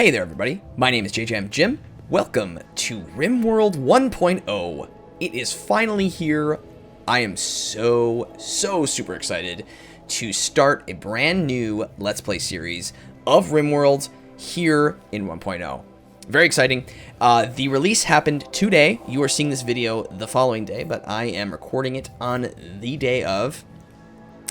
Hey there everybody, my name is JJamJim. Welcome to Rimworld 1.0. It is finally here. I am so super excited to start a brand new Let's Play series of Rimworld here in 1.0. Very exciting. The release happened today. You are seeing this video the following day, but I am recording it on the day of.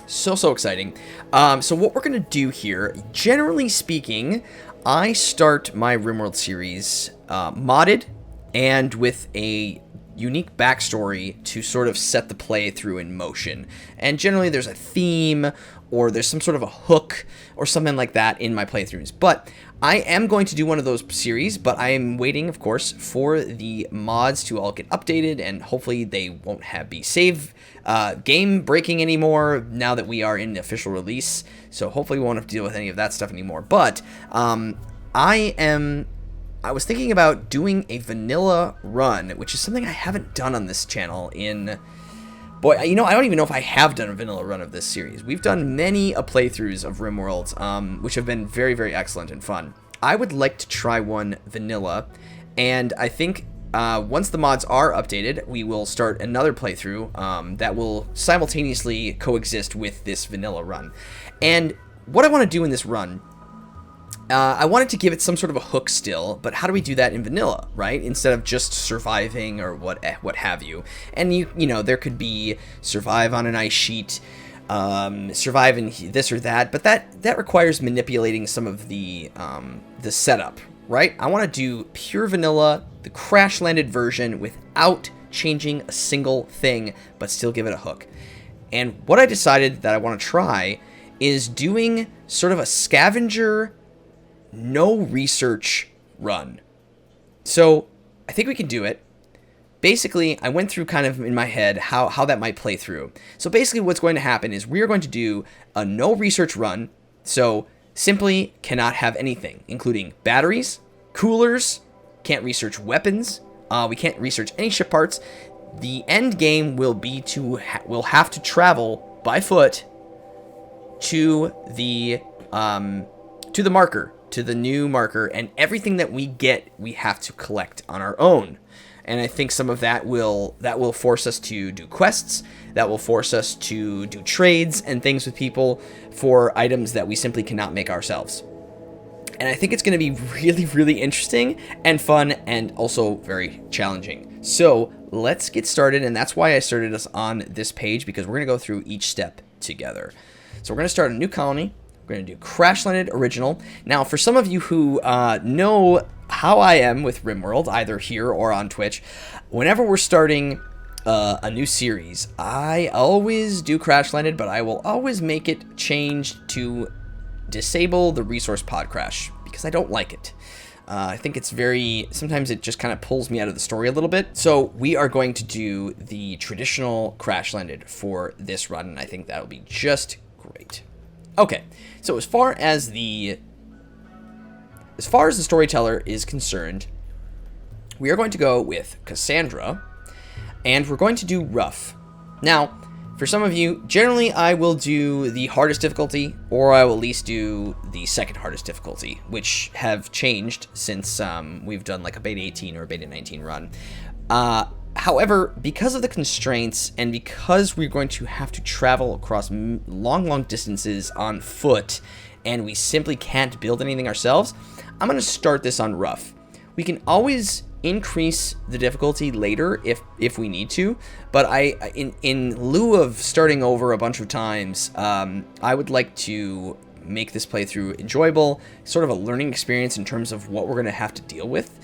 So exciting. So what we're going to do here, generally speaking, I start my Rimworld series modded and with a unique backstory to sort of set the playthrough in motion. And generally there's a theme or there's some sort of a hook or something like that in my playthroughs. But I am going to do one of those series, but I am waiting, of course, for the mods to all get updated, and hopefully they won't be save game breaking anymore now that we are in the official release. So hopefully we won't have to deal with any of that stuff anymore. But I was thinking about doing a vanilla run, which is something I haven't done on this channel in... Boy, you know, I don't even know if I have done a vanilla run of this series. We've done many playthroughs of Rimworld, which have been very excellent and fun. I would like to try one vanilla, and I think once the mods are updated, we will start another playthrough that will simultaneously coexist with this vanilla run. And what I want to do in this run, I wanted to give it some sort of a hook still, but how do we do that in vanilla, right? Instead of just surviving or what have you. And you know, there could be survive on an ice sheet, survive in this or that, but that requires manipulating some of the setup, right? I want to do pure vanilla, the crash landed version without changing a single thing, but still give it a hook. And what I decided that I want to try is doing sort of a scavenger no research run. So I think we can do it. Basically, I went through kind of in my head how that might play through. So basically what's going to happen is we are going to do a no research run. So simply cannot have anything, including batteries, coolers, can't research weapons, we can't research any ship parts. The end game will be we'll have to travel by foot to the marker, to the new marker, and everything that we get, we have to collect on our own. And I think some of that will force us to do quests, that will force us to do trades and things with people for items that we simply cannot make ourselves. And I think it's going to be really interesting and fun and also very challenging. So let's get started, and that's why I started us on this page, because we're going to go through each step together. So we're going to start a new colony. We're going to do Crash Landed Original. Now, for some of you who know how I am with Rimworld, either here or on Twitch, whenever we're starting a new series, I always do Crash Landed, but I will always make it change to disable the resource pod crash, because I don't like it. I think it's sometimes it just kind of pulls me out of the story a little bit. So we are going to do the traditional Crash Landed for this run, and I think that'll be just great. Okay, so as far as the storyteller is concerned, we are going to go with Cassandra, and we're going to do rough. Now, for some of you, generally I will do the hardest difficulty, or I will at least do the second hardest difficulty, which have changed since we've done like a beta 18 or a beta 19 run. However, because of the constraints and because we're going to have to travel across long distances on foot and we simply can't build anything ourselves, I'm going to start this on rough. We can always increase the difficulty later if we need to, but in lieu of starting over a bunch of times, I would like to make this playthrough enjoyable, sort of a learning experience in terms of what we're going to have to deal with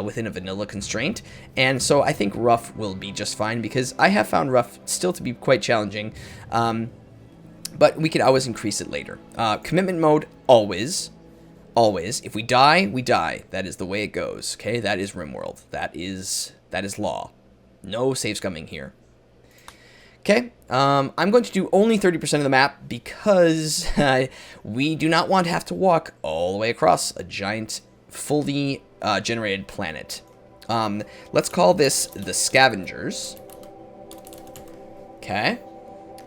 within a vanilla constraint. And so I think rough will be just fine, because I have found rough still to be quite challenging, but we could always increase it later. Commitment mode, always. If we die, we die. That is the way it goes, okay? That is Rimworld. That is law. No save scumming here. Okay, I'm going to do only 30% of the map because we do not want to have to walk all the way across a giant, fully generated planet. Let's call this the Scavengers. Okay,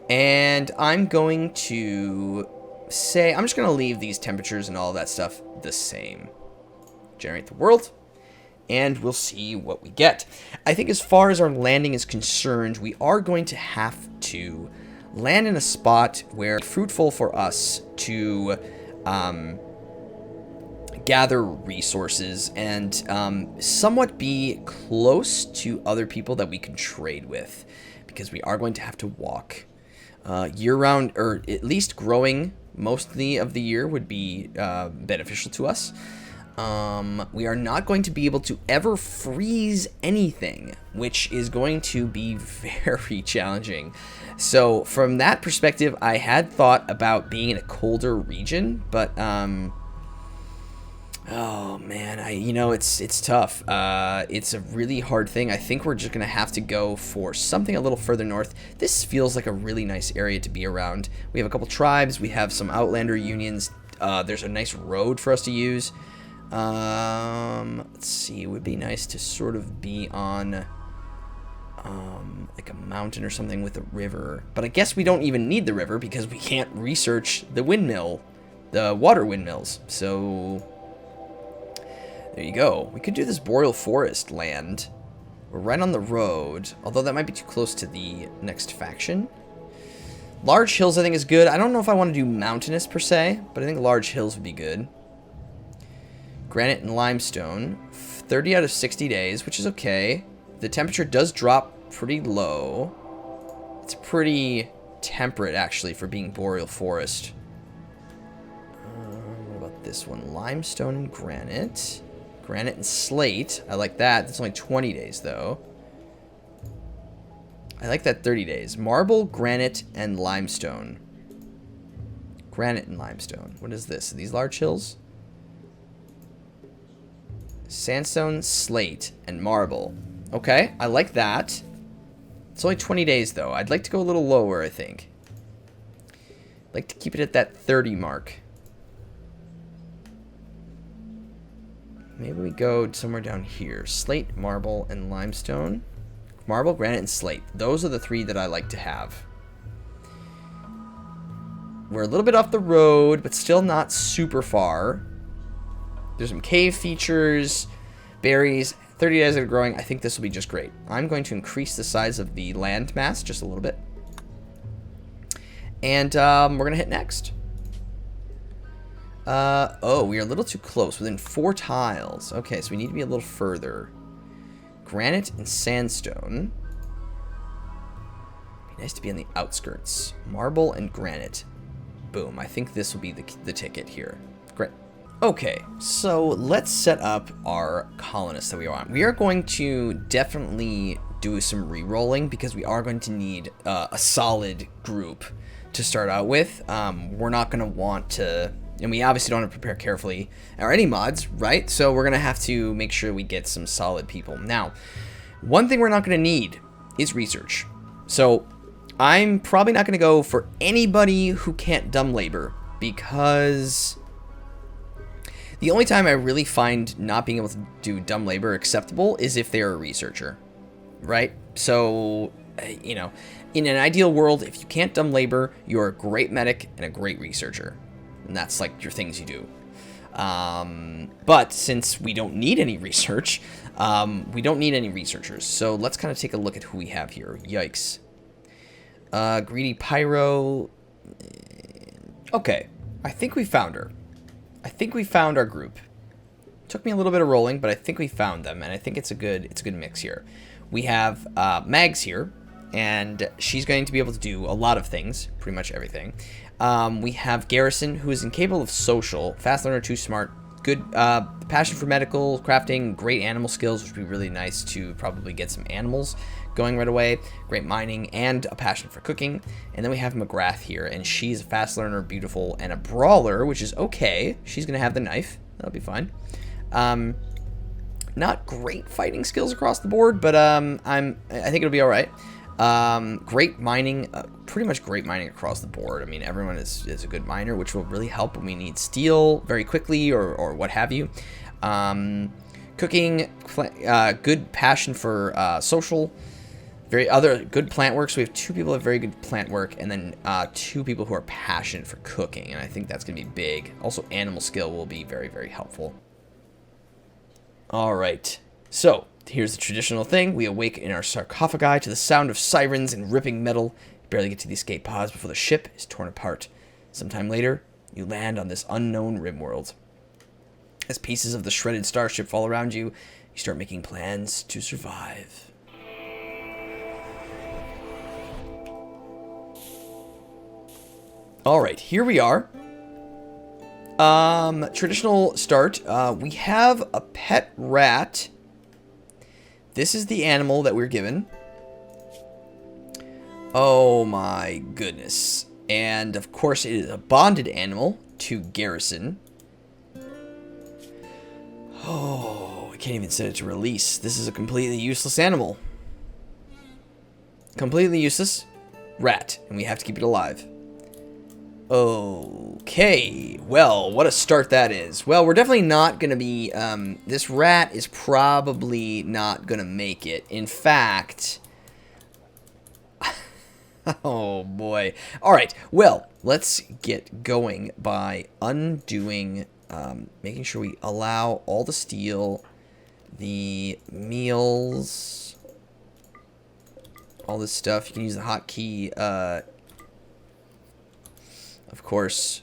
and I'm going to say, I'm just going to leave these temperatures and all that stuff the same. generate the world, and we'll see what we get. I think as far as our landing is concerned, we are going to have to land in a spot where it's fruitful for us to gather resources and somewhat be close to other people that we can trade with, because we are going to have to walk year-round, or at least growing mostly of the year would be beneficial to us. We are not going to be able to ever freeze anything, which is going to be very challenging. So from that perspective, I had thought about being in a colder region, but oh man, it's tough. It's a really hard thing. I think we're just gonna have to go for something a little further north. This feels like a really nice area to be around. We have a couple tribes, we have some outlander unions. There's a nice road for us to use. Let's see, it would be nice to sort of be on like a mountain or something with a river, but I guess we don't even need the river because we can't research the water windmills. So there you go. We could do this boreal forest land. We're right on the road, although that might be too close to the next faction. Large hills I think is good. I don't know if I want to do mountainous per se, but I think large hills would be good. Granite and limestone, 30 out of 60 days, which is okay. The temperature does drop pretty low. It's pretty temperate, actually, for being boreal forest. What about this one? Limestone and granite. Granite and slate. I like that. That's only 20 days, though. I like that 30 days. Marble, granite, and limestone. Granite and limestone. What is this? Are these large hills? Sandstone, slate, and marble. Okay, I like that. It's only 20 days, though. I'd like to go a little lower, I think. I'd like to keep it at that 30 mark. Maybe we go somewhere down here. Slate, marble, and limestone. Marble, granite, and slate. Those are the three that I like to have. We're a little bit off the road, but still not super far. There's some cave features, berries, 30 days of growing. I think this will be just great. I'm going to increase the size of the land mass just a little bit. And we're going to hit next. Oh, we are a little too close. Within 4 tiles. Okay, so we need to be a little further. Granite and sandstone. Be nice to be on the outskirts. Marble and granite. Boom. I think this will be the ticket here. Great. Okay, so let's set up our colonists that we want. We are going to definitely do some re-rolling because we are going to need a solid group to start out with. We're not going to want to, and we obviously don't want to prepare carefully or any mods, right? So we're going to have to make sure we get some solid people. Now, one thing we're not going to need is research. So I'm probably not going to go for anybody who can't dumb labor, because the only time I really find not being able to do dumb labor acceptable is if they're a researcher, right? So, you know, in an ideal world, if you can't dumb labor, you're a great medic and a great researcher. And that's like your things you do. But since we don't need any research, we don't need any researchers. So let's kind of take a look at who we have here. Yikes. Greedy Pyro. Okay, I think we found her. I think we found our group. Took me a little bit of rolling, but I think we found them, and I think it's a good mix here. We have Mags here, and she's going to be able to do a lot of things, pretty much everything. We have Garrison, who is incapable of social, fast learner, too smart, good passion for medical, crafting, great animal skills, which would be really nice to probably get some animals going right away, great mining, and a passion for cooking. And then we have McGrath here, and she's a fast learner, beautiful, and a brawler, which is okay. She's gonna have the knife. That'll be fine. Not great fighting skills across the board, but I think it'll be all right. Great mining, pretty much great mining across the board. I mean, everyone is a good miner, which will really help when we need steel very quickly or what have you. Cooking, good passion for social. Good plant work. So we have 2 people who have very good plant work, and then 2 people who are passionate for cooking, and I think that's going to be big. Also, animal skill will be very, very helpful. All right. So, here's the traditional thing. We awake in our sarcophagi to the sound of sirens and ripping metal. Barely get to the escape pods before the ship is torn apart. Sometime later, you land on this unknown Rimworld. As pieces of the shredded starship fall around you, you start making plans to survive. Alright, here we are. Traditional start. We have a pet rat. This is the animal that we're given. Oh my goodness. And of course it is a bonded animal to Garrison. Oh, I can't even set it to release. This is a completely useless animal. Completely useless rat, and we have to keep it alive. Okay, well, what a start that is. Well, we're definitely not going to be, this rat is probably not going to make it. In fact, oh boy. All right, well, let's get going by undoing, making sure we allow all the steel, the meals, all this stuff. You can use the hotkey, of course.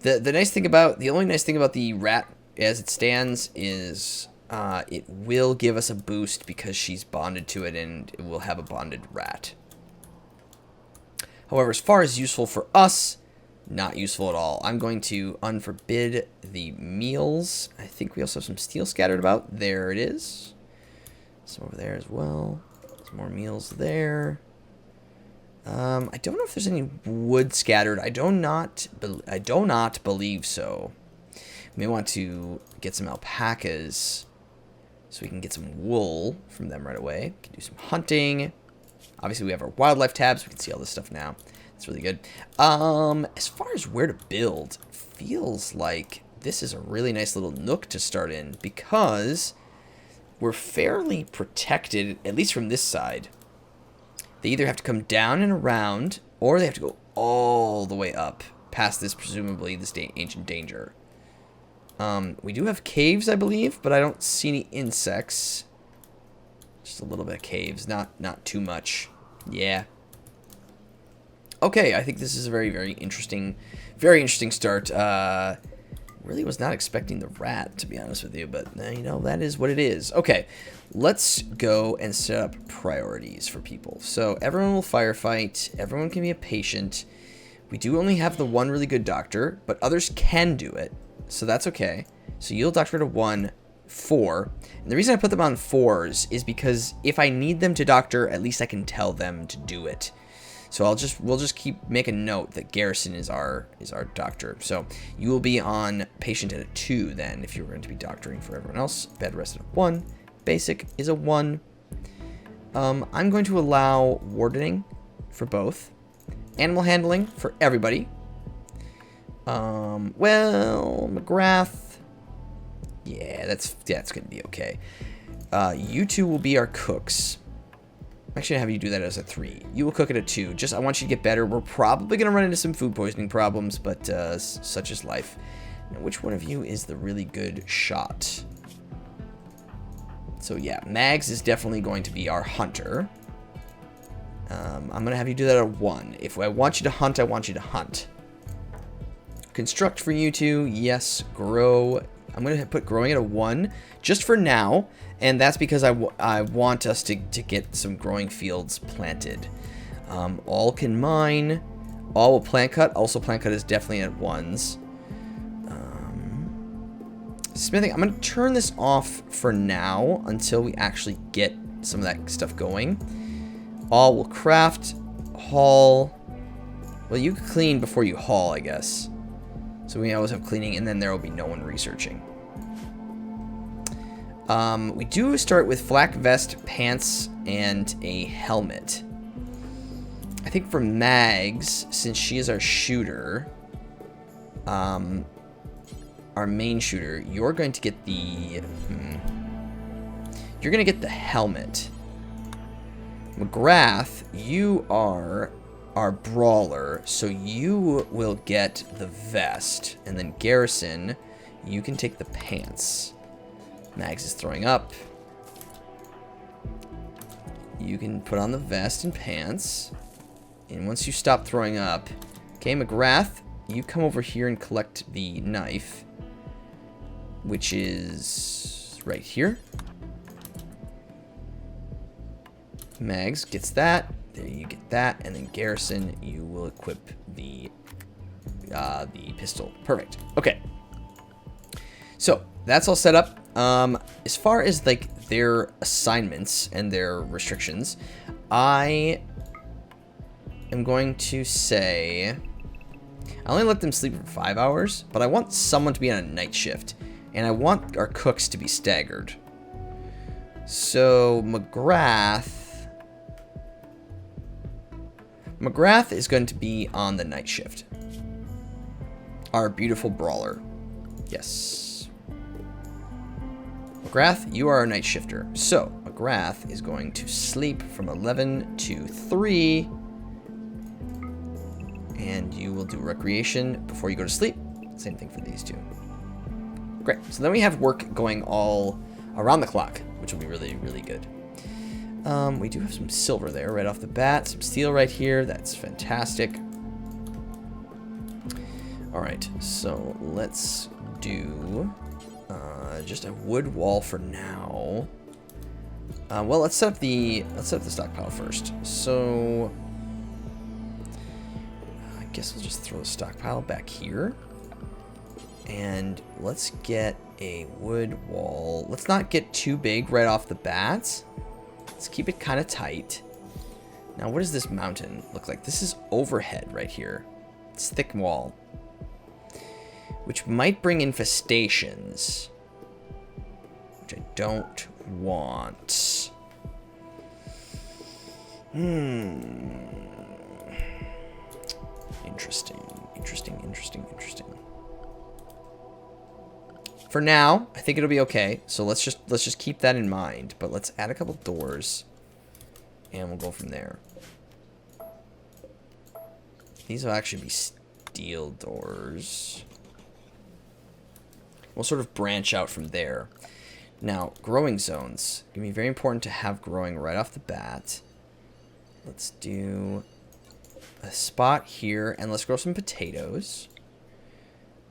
The only nice thing about the rat as it stands is it will give us a boost because she's bonded to it, and it will have a bonded rat. However, as far as useful for us, not useful at all. I'm going to unforbid the meals. I think we also have some steel scattered about. There it is. Some over there as well. Some more meals there. I don't know if there's any wood scattered. I do not believe so. We may want to get some alpacas so we can get some wool from them right away. We can do some hunting. Obviously, we have our wildlife tabs. We can see all this stuff now. That's really good. As far as where to build, feels like this is a really nice little nook to start in because we're fairly protected, at least from this side. They either have to come down and around, or they have to go all the way up past this, presumably, this ancient danger. We do have caves, I believe, but I don't see any insects. Just a little bit of caves, not too much. Yeah. Okay, I think this is a very interesting start. Really was not expecting the rat, to be honest with you, but you know, that is what it is. Okay, let's go and set up priorities for people. So everyone will firefight, everyone can be a patient. We do only have the one really good doctor, but others can do it, so that's okay. So you'll doctor to 1, 4. And the reason I put them on 4s is because if I need them to doctor, at least I can tell them to do it. So we'll just keep making a note that Garrison is our doctor. So you will be on patient at a 2 then if you're going to be doctoring for everyone else. Bed rest at a 1. Basic is a 1. I'm going to allow wardening for both. Animal handling for everybody. Well, McGrath. Yeah, that's going to be okay. You two will be our cooks. Actually, I have you do that as a 3. You will cook at a 2. I want you to get better. We're probably going to run into some food poisoning problems, but such is life. Now, which one of you is the really good shot? So yeah, Mags is definitely going to be our hunter. I'm going to have you do that at a 1. If I want you to hunt, I want you to hunt. Construct for you two. Yes, grow. I'm going to put growing at a 1 just for now. And that's because I want us to get some growing fields planted. All can mine. All will plant cut. Also, plant cut is definitely at 1s. Smithing, I'm going to turn this off for now until we actually get some of that stuff going. All will craft. Haul. Well, you clean before you haul, I guess. So we always have cleaning, and then there will be no one researching. We do start with flak vest, pants, and a helmet. I think for Mags, since she is our shooter, our main shooter, you're going to get the... You're going to get the helmet. McGrath, you are our brawler, so you will get the vest. And then Garrison, you can take the pants. Mags is throwing up. You can put on the vest and pants. And once you stop throwing up... Okay, McGrath, you come over here and collect the knife. Which is right here. Mags gets that. There you get that. And then Garrison, you will equip the pistol. Perfect. Okay. So, that's all set up. As far as, like, their assignments and their restrictions, I am going to say... I only let them sleep for 5 hours, but I want someone to be on a night shift. And I want our cooks to be staggered. So, McGrath is going to be on the night shift. Our beautiful brawler. Yes. McGrath, you are our night shifter. So, McGrath is going to sleep from 11 to 3. And you will do recreation before you go to sleep. Same thing for these two. Great. So then we have work going all around the clock, which will be really, really good. We do have some silver there right off the bat. Some steel right here. That's fantastic. All right. So let's do just a wood wall for now. Well, let's set up the stockpile first. So I guess we'll just throw the stockpile back here. And let's get a wood wall. Let's not get too big right off the bat. Let's keep it kind of tight. Now, what does this mountain look like? This is overhead right here. It's thick wall. Which might bring infestations. Which I don't want. Interesting. For now, I think it'll be okay. So let's just keep that in mind. But let's add a couple doors, and we'll go from there. These will actually be steel doors. We'll sort of branch out from there. Now, growing zones. It's gonna be very important to have growing right off the bat. Let's do a spot here, and let's grow some potatoes.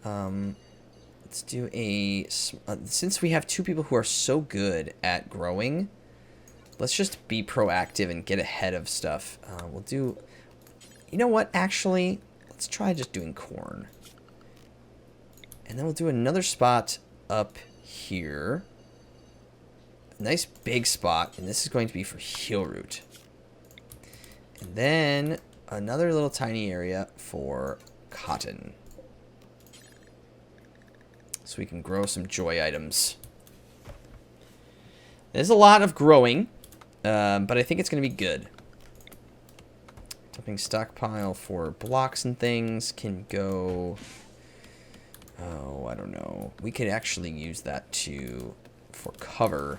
Let's do a... since we have two people who are so good at growing, let's just be proactive and get ahead of stuff. We'll do... You know what? Actually, let's try just doing corn. And then we'll do another spot up here. A nice big spot, and this is going to be for heel root. And then another little tiny area for cotton. So we can grow some joy items. There's a lot of growing, but I think it's going to be good. Dumping stockpile for blocks and things can go... Oh, I don't know. We could actually use that for cover.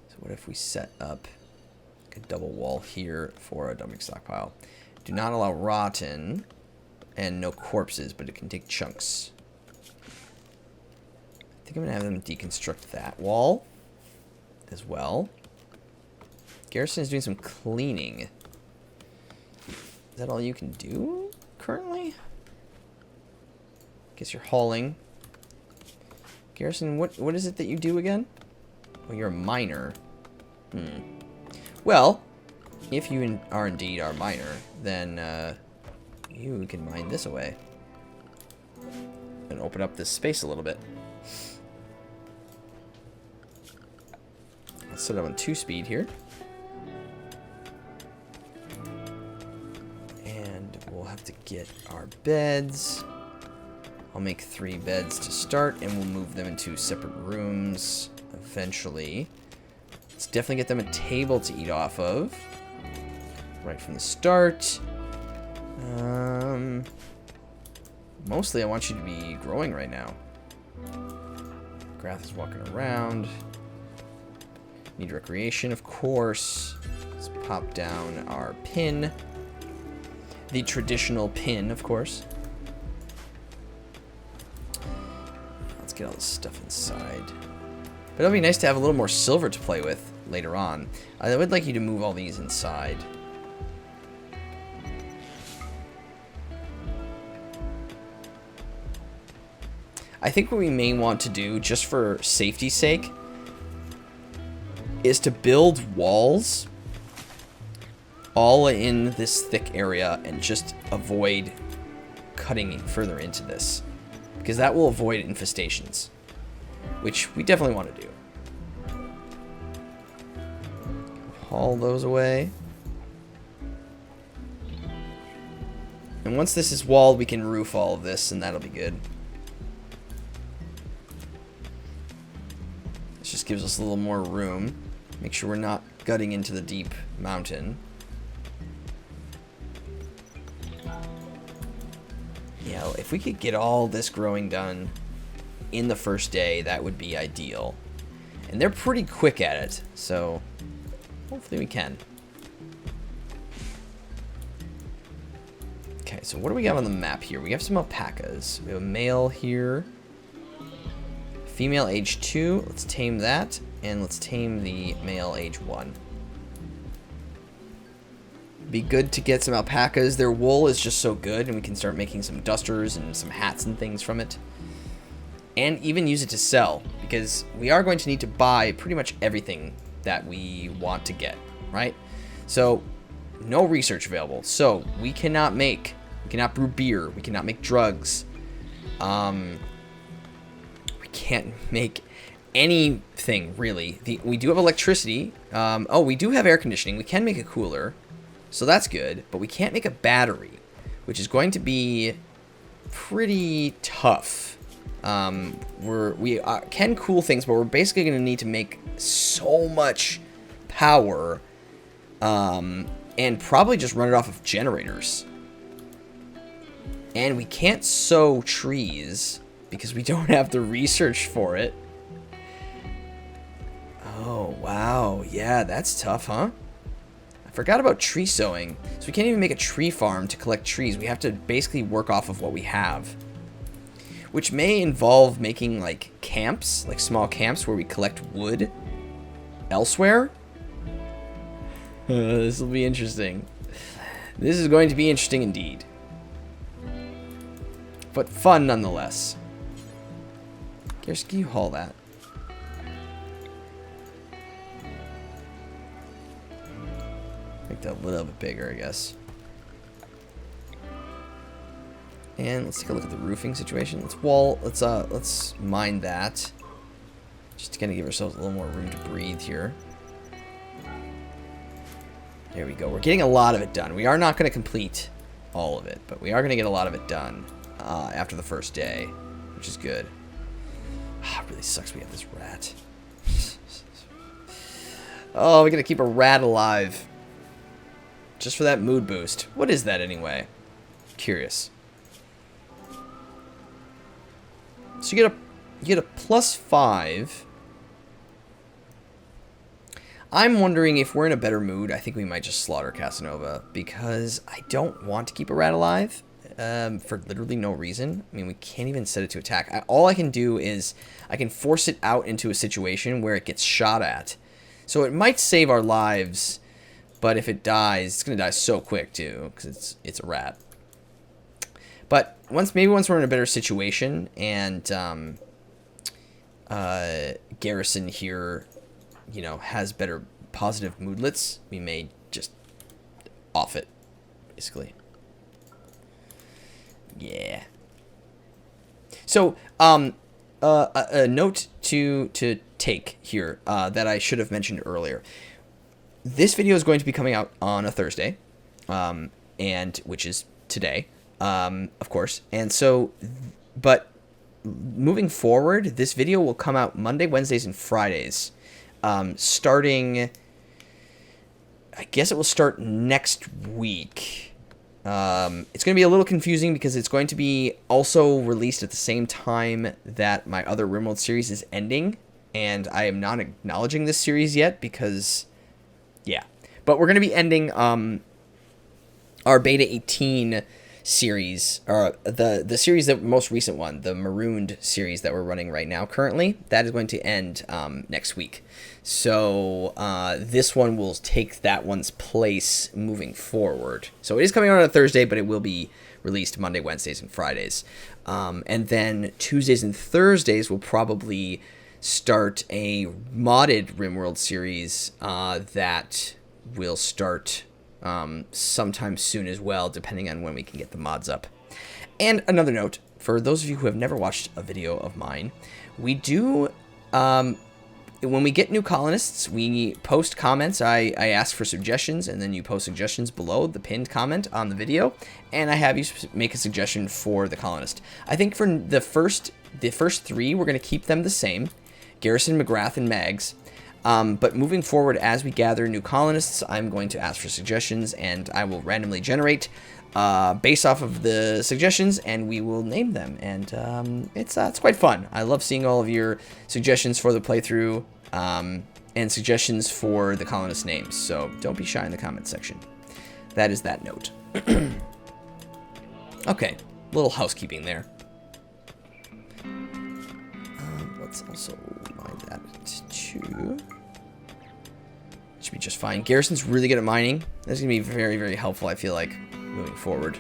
So what if we set up a double wall here for a dumping stockpile? Do not allow rotten... And no corpses, but it can take chunks. I think I'm going to have them deconstruct that wall as well. Garrison is doing some cleaning. Is that all you can do currently? Guess you're hauling. Garrison, what is it that you do again? Oh, you're a miner. Well, if you are indeed our miner, then... you can mine this away. And open up this space a little bit. Let's set it on 2-speed here. And we'll have to get our beds. I'll make 3 beds to start, and we'll move them into separate rooms eventually. Let's definitely get them a table to eat off of. Right from the start. Mostly I want you to be growing right now. Grath is walking around. Need recreation, of course. Let's pop down our pin. The traditional pin, of course. Let's get all this stuff inside. But it'll be nice to have a little more silver to play with later on. I would like you to move all these inside. I think what we may want to do, just for safety's sake, is to build walls all in this thick area and just avoid cutting further into this. Because that will avoid infestations, which we definitely want to do. Haul those away. And once this is walled, we can roof all of this, and that'll be good. This just gives us a little more room. Make sure we're not gutting into the deep mountain. Yeah, if we could get all this growing done in the first day, that would be ideal. And they're pretty quick at it, so hopefully we can. Okay, so what do we have on the map here? We have some alpacas. We have a male here. Female age 2. Let's tame that. And let's tame the male age 1. Be good to get some alpacas. Their wool is just so good, and we can start making some dusters and some hats and things from it. And even use it to sell, because we are going to need to buy pretty much everything that we want to get, right? So, no research available. So, we cannot brew beer. We cannot make drugs. We can't make anything, really. We do have electricity. Oh, we do have air conditioning. We can make a cooler. So that's good, but we can't make a battery, which is going to be pretty tough. We can cool things, but we're basically going to need to make so much power, and probably just run it off of generators. And we can't sow trees because we don't have the research for it. Oh, wow. Yeah, that's tough, huh? Forgot about tree sowing. So we can't even make a tree farm to collect trees. We have to basically work off of what we have. Which may involve making like camps, like small camps where we collect wood elsewhere. This will be interesting. This is going to be interesting indeed. But fun nonetheless. Garrus, can you haul that? Make that a little bit bigger, I guess. And let's take a look at the roofing situation. Let's mine that. Just to kind of give ourselves a little more room to breathe here. There we go. We're getting a lot of it done. We are not going to complete all of it, but we are going to get a lot of it done after the first day, which is good. It really sucks we have this rat. Oh, we got to keep a rat alive. Just for that mood boost. What is that anyway? Curious. So you get a +5. I'm wondering if we're in a better mood. I think we might just slaughter Casanova because I don't want to keep a rat alive for literally no reason. I mean, we can't even set it to attack. All I can do is I can force it out into a situation where it gets shot at. So it might save our lives. But if it dies, it's going to die so quick, too, because it's a rat. But maybe once we're in a better situation, and Garrison here, you know, has better positive moodlets, we may just off it, basically. Yeah. So, a note to take here that I should have mentioned earlier. This video is going to be coming out on a Thursday, and which is today, of course. And so, but moving forward, this video will come out Monday, Wednesdays, and Fridays, starting. I guess it will start next week. It's going to be a little confusing because it's going to be also released at the same time that my other Rimworld series is ending, and I am not acknowledging this series yet because. Yeah, but we're going to be ending our Beta 18 series, or the series, the most recent one, the Marooned series that we're running right now currently, that is going to end next week. So this one will take that one's place moving forward. So it is coming out on a Thursday, but it will be released Monday, Wednesdays, and Fridays. And then Tuesdays and Thursdays will probably start a modded Rimworld series that will start sometime soon as well, depending on when we can get the mods up. And another note, for those of you who have never watched a video of mine, we do, when we get new colonists, we post comments. I ask for suggestions, and then you post suggestions below the pinned comment on the video, and I have you make a suggestion for the colonist. I think for the first 3, we're going to keep them the same, Garrison, McGrath, and Mags. But moving forward, as we gather new colonists, I'm going to ask for suggestions, and I will randomly generate based off of the suggestions, and we will name them. And it's quite fun. I love seeing all of your suggestions for the playthrough and suggestions for the colonist names. So don't be shy in the comment section. That is that note. Okay, little housekeeping there. Let's also mind that too. Should be just fine. Garrison's really good at mining. That's going to be very, very helpful, I feel like, moving forward.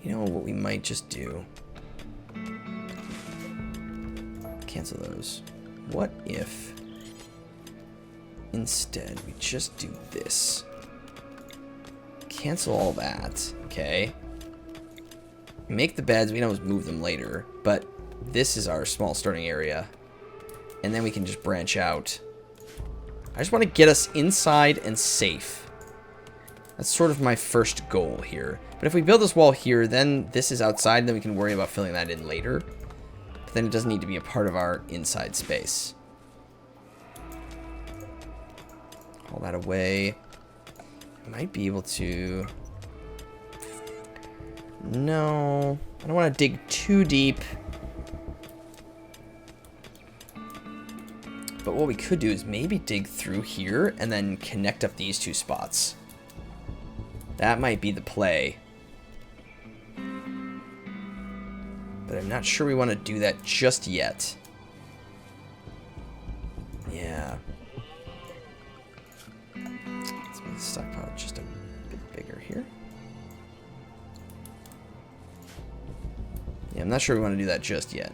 You know what we might just do? Cancel those. What if instead we just do this? Cancel all that, okay? Make the beds, we can always move them later, but this is our small starting area. And then we can just branch out. I just want to get us inside and safe. That's sort of my first goal here. But if we build this wall here, then this is outside, and then we can worry about filling that in later. But then it doesn't need to be a part of our inside space. All that away. I might be able to... No, I don't want to dig too deep. But what we could do is maybe dig through here and then connect up these 2 spots. That might be the play. But I'm not sure we want to do that just yet. Yeah. Let's make the stockpile just a bit bigger here. Yeah, I'm not sure we want to do that just yet.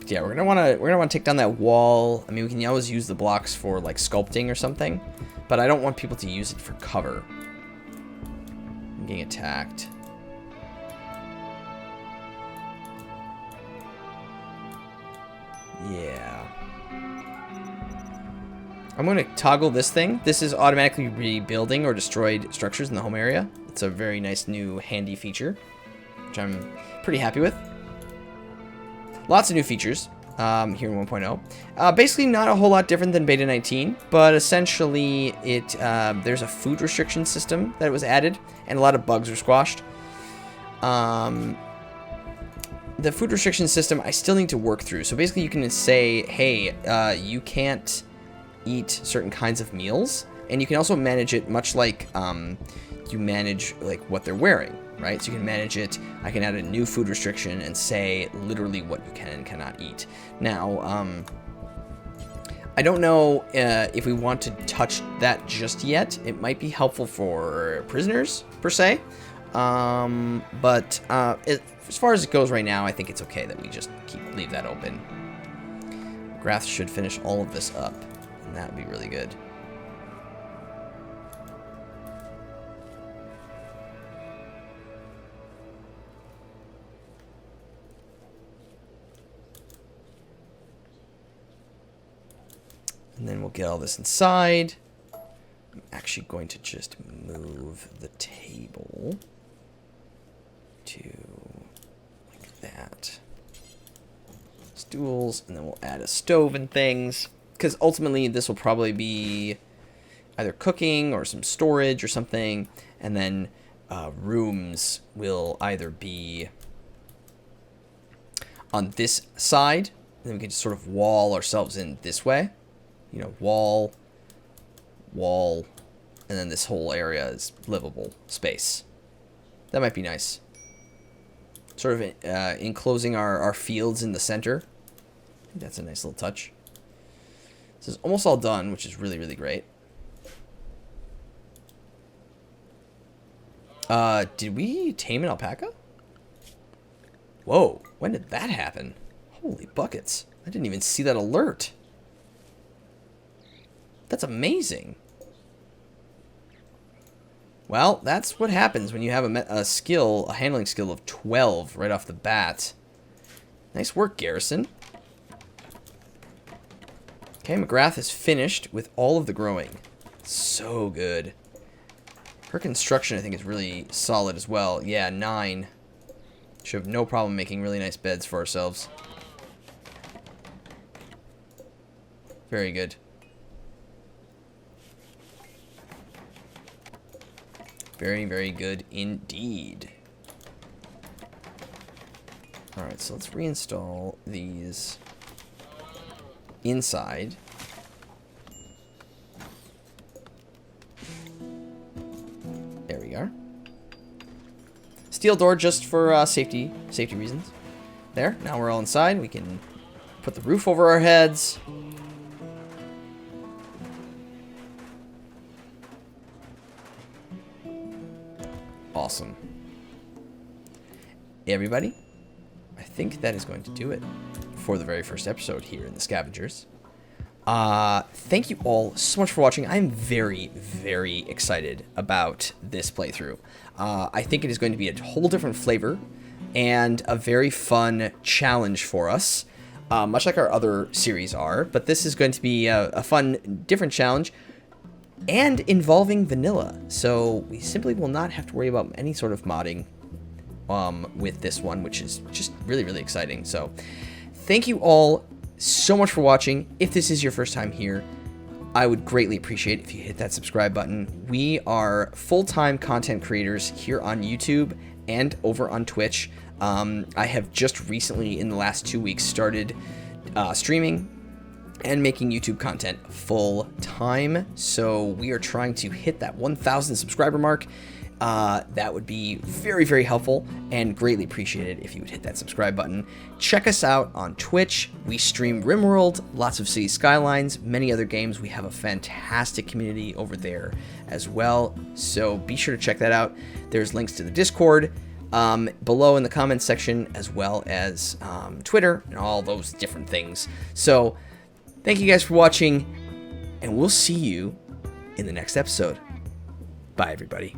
Yeah, we're gonna want to take down that wall. I mean, we can always use the blocks for like sculpting or something, but I don't want people to use it for cover. I'm getting attacked. Yeah. I'm going to toggle this thing. This is automatically rebuilding or destroyed structures in the home area. It's a very nice new handy feature, which I'm pretty happy with. Lots of new features here in 1.0. Basically not a whole lot different than Beta 19, but essentially there's a food restriction system that was added, and a lot of bugs were squashed. The food restriction system I still need to work through. So basically you can say, hey, you can't eat certain kinds of meals, and you can also manage it much like you manage like what they're wearing, right? So you can manage it. I can add a new food restriction and say literally what you can and cannot eat. Now, I don't know if we want to touch that just yet. It might be helpful for prisoners per se, but as far as it goes right now, I think it's okay that we just leave that open. Grath should finish all of this up, and that would be really good. And then we'll get all this inside. I'm actually going to just move the table to like that. Stools, and then we'll add a stove and things. Because ultimately this will probably be either cooking or some storage or something. And then rooms will either be on this side. And then we can just sort of wall ourselves in this way. you know, wall, wall, and then this whole area is livable space. That might be nice. Sort of enclosing our fields in the center. I think that's a nice little touch. This is almost all done, which is really, really great. Did we tame an alpaca? Whoa, when did that happen? Holy buckets. I didn't even see that alert. That's amazing. Well, that's what happens when you have a handling skill of 12 right off the bat. Nice work, Garrison. Okay, McGrath is finished with all of the growing. So good. Her construction, I think, is really solid as well. Yeah, 9. Should have no problem making really nice beds for ourselves. Very good. Very, very good indeed. Alright, so let's reinstall these inside. There we are. Steel door just for safety reasons. There, now we're all inside. We can put the roof over our heads. Awesome. Hey everybody, I think that is going to do it for the very first episode here in the Scavengers. Thank you all so much for watching. I'm very, very excited about this playthrough. I think it is going to be a whole different flavor and a very fun challenge for us, much like our other series are, but this is going to be a fun, different challenge and involving vanilla. So we simply will not have to worry about any sort of modding with this one, which is just really, really exciting. So thank you all so much for watching. If this is your first time here, I would greatly appreciate it if you hit that subscribe button. We are full-time content creators here on YouTube and over on Twitch. I have just recently, in the last 2 weeks, started streaming and making YouTube content full-time. So we are trying to hit that 1,000 subscriber mark. That would be very, very helpful and greatly appreciated if you would hit that subscribe button. Check us out on Twitch. We stream Rimworld, lots of City Skylines, many other games. We have a fantastic community over there as well, so be sure to check that out. There's links to the Discord below in the comments section, as well as Twitter and all those different things. So thank you guys for watching, and we'll see you in the next episode. Bye, everybody.